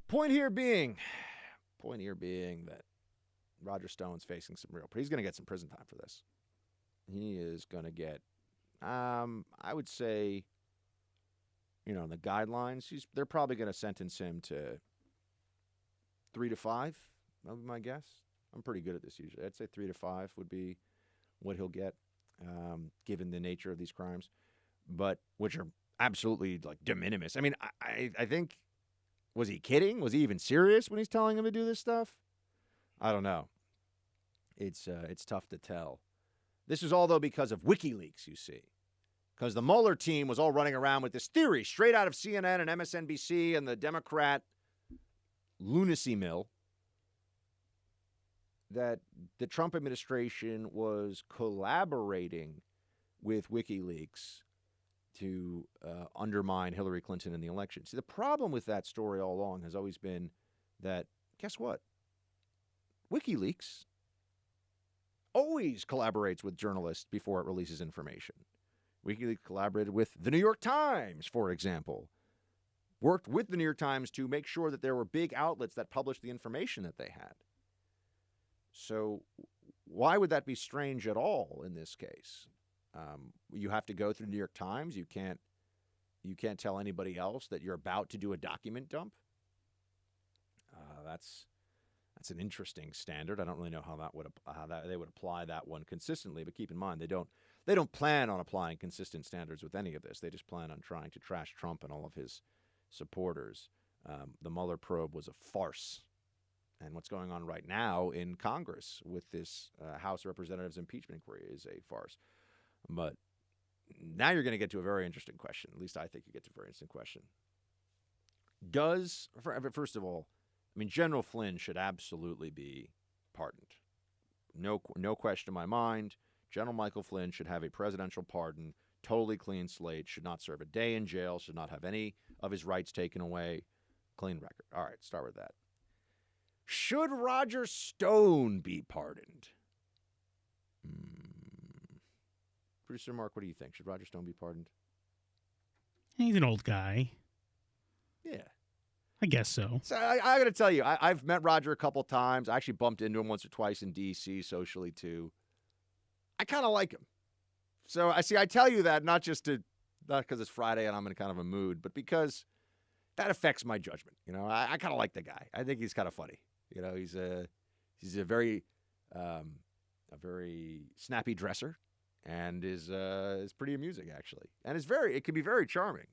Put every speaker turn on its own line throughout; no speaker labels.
Point here being that Roger Stone's facing some real, but he's going to get some prison time for this. He is going to get, I would say, the guidelines, they're probably going to sentence him to 3 to 5. That would be my guess. I'm pretty good at this usually. I'd say 3 to 5 would be what he'll get, given the nature of these crimes, but which are absolutely like de minimis. I mean, I think, was he kidding? Was he even serious when he's telling him to do this stuff? I don't know. It's tough to tell. This is all, though, because of WikiLeaks, you see. Because the Mueller team was all running around with this theory straight out of CNN and MSNBC and the Democrat lunacy mill that the Trump administration was collaborating with WikiLeaks to undermine Hillary Clinton in the election. See, the problem with that story all along has always been that, guess what? WikiLeaks always collaborates with journalists before it releases information. WikiLeaks collaborated with the New York Times, for example. Worked with the New York Times to make sure that there were big outlets that published the information that they had. So why would that be strange at all in this case? You have to go through the New York Times. You can't tell anybody else that you're about to do a document dump. That's an interesting standard. I don't really know how they would apply that one consistently. But keep in mind, they don't plan on applying consistent standards with any of this. They just plan on trying to trash Trump and all of his supporters. The Mueller probe was a farce. And what's going on right now in Congress with this House of Representatives impeachment inquiry is a farce. But now you're going to get to a very interesting question. At least I think you get to a very interesting question. First of all, I mean, General Flynn should absolutely be pardoned. No question in my mind. General Michael Flynn should have a presidential pardon, totally clean slate, should not serve a day in jail, should not have any of his rights taken away. Clean record. All right, start with that. Should Roger Stone be pardoned? Producer Mark, what do you think? Should Roger Stone be pardoned?
He's an old guy.
Yeah.
I guess so.
So I got to tell you, I've met Roger a couple times. I actually bumped into him once or twice in D.C. socially, too. I kind of like him. So I tell you that not because it's Friday and I'm in kind of a mood, but because that affects my judgment. I kind of like the guy. I think he's kind of funny. He's a very snappy dresser, and is pretty amusing actually, and it can be very charming.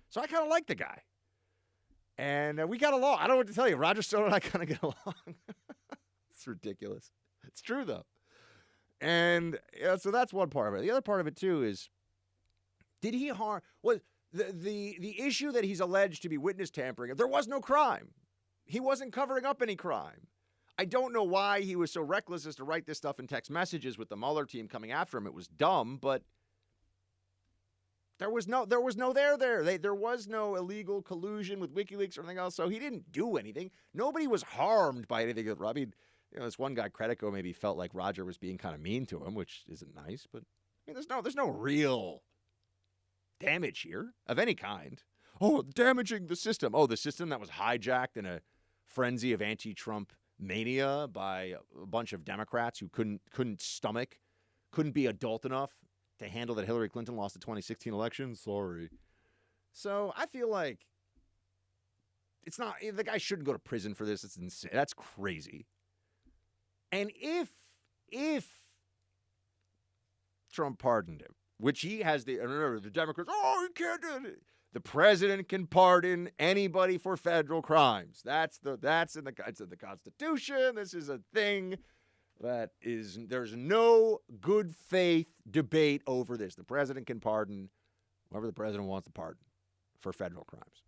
So I kind of like the guy, and we got along. I don't know what to tell you. Roger Stone and I kind of get along. It's ridiculous. It's true though, and so that's one part of it. The other part of it too is, did he harm? Was the issue that he's alleged to be witness tampering? There was no crime. He wasn't covering up any crime. I don't know why he was so reckless as to write this stuff in text messages with the Mueller team coming after him. It was dumb, but there was no there. There was no illegal collusion with WikiLeaks or anything else, so he didn't do anything. Nobody was harmed by anything. I mean, this one guy, Credico, maybe felt like Roger was being kind of mean to him, which isn't nice, but I mean, there's no real damage here of any kind. Oh, damaging the system. Oh, the system that was hijacked in a frenzy of anti-Trump mania by a bunch of Democrats who couldn't be adult enough to handle that Hillary Clinton lost the 2016 election. Sorry. So I feel like the guy shouldn't go to prison for this. It's insane. That's crazy. And if Trump pardoned him, which he has remember the Democrats, you can't do it. The president can pardon anybody for federal crimes. That's in the Constitution. This is a thing there's no good faith debate over this. The president can pardon whoever the president wants to pardon for federal crimes.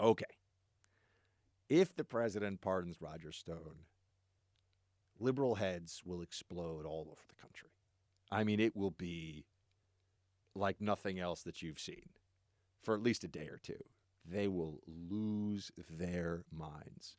Okay. If the president pardons Roger Stone, liberal heads will explode all over the country. I mean, it will be like nothing else that you've seen for at least a day or two. They will lose their minds.